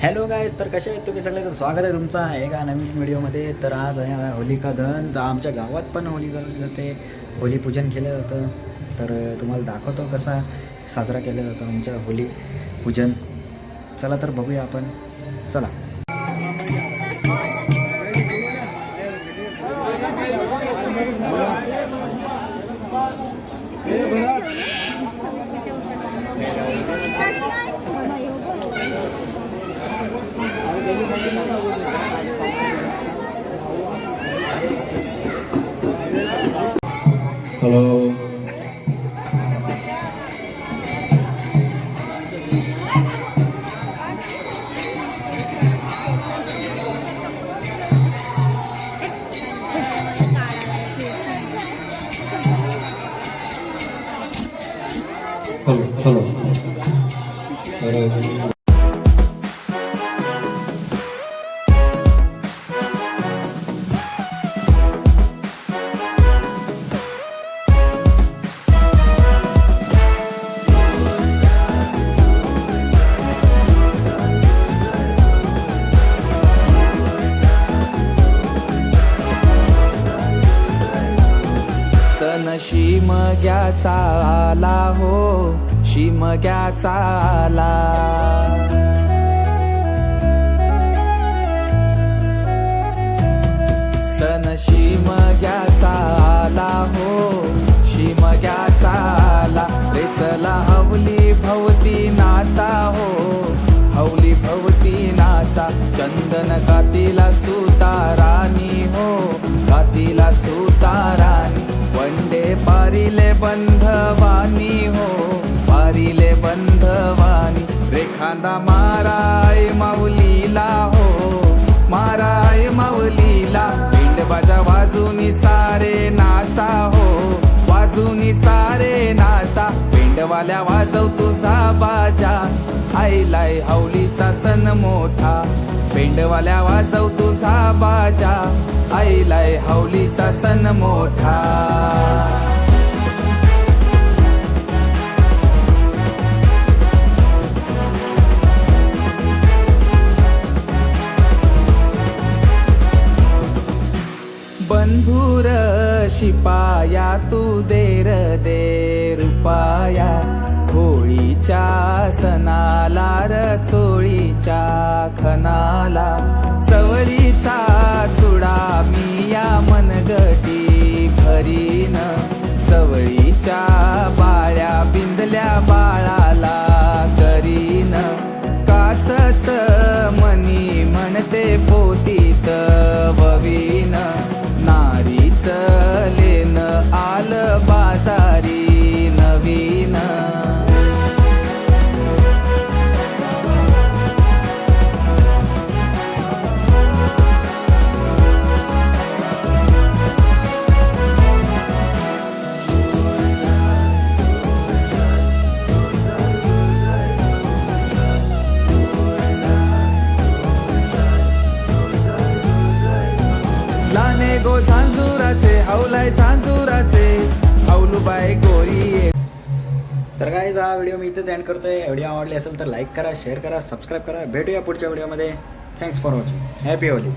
Hello guys, तर कसे आहेत तुम्ही सगळे? तर स्वागत आहे तुमचा एका नवीन व्हिडिओमध्ये. तर आज आहे होलिका दहन. तर आमच्या गावात पण होली चालली जाते, होली पूजन केलं जातं. तर तुम्हाला दाखवतो कसा साजरा केला जातो आमच्या होली पूजन. चला तर बघूया आपण. चला. हॅलो. चलो सण शिमग्याचा आला हो, शिमग्याचा आला. सण शिमग्याचा आला हो, शिमग्याचा आला. रे चला हवली भवती नाचा हो, हवली भवती नाचा. चंदन कातीला सुतारानी हो, कातीला सुतारानी. वंडे पारिले बंधवानी हो, पारिले बंधवानी. रेखांदा माराय माऊलीला हो, माराय माऊलीला. पिंड बाजा वाजूनी सारे नाचा हो, वाजूनी सारे नाचा. पिंडवाल्या वाजव तुझा बाजा, आईलाय हवलीचा सण मोठा. पेंडवाल्या वाजव तुझा बाजा, आईलाय हवलीचा सण मोठा. बंधुर शिपाया तू देर दे रुपाया. होळीच्या सणाला र चोळीच्या खनाला. चवळीचा चुडा मी या मनगटी भरीन. चवळीच्या बाळ्या बिंदल्या बाळाला करीन. काचच मनी म्हणते पोतीत ववीन. नारीच लेन आल बाजारी नवीन. लाने गो झांजुराचे, हवलाय झांजुराचे, हवलूबाई गोरी. तर गाईज, हा व्हिडिओ मी इथेच एंड करतोय. व्हिडिओ आवडली असेल तर लाईक करा, शेअर करा, सबस्क्राईब करा. भेटूया पुढच्या व्हिडिओमध्ये. Thanks for watching. Happy Holy.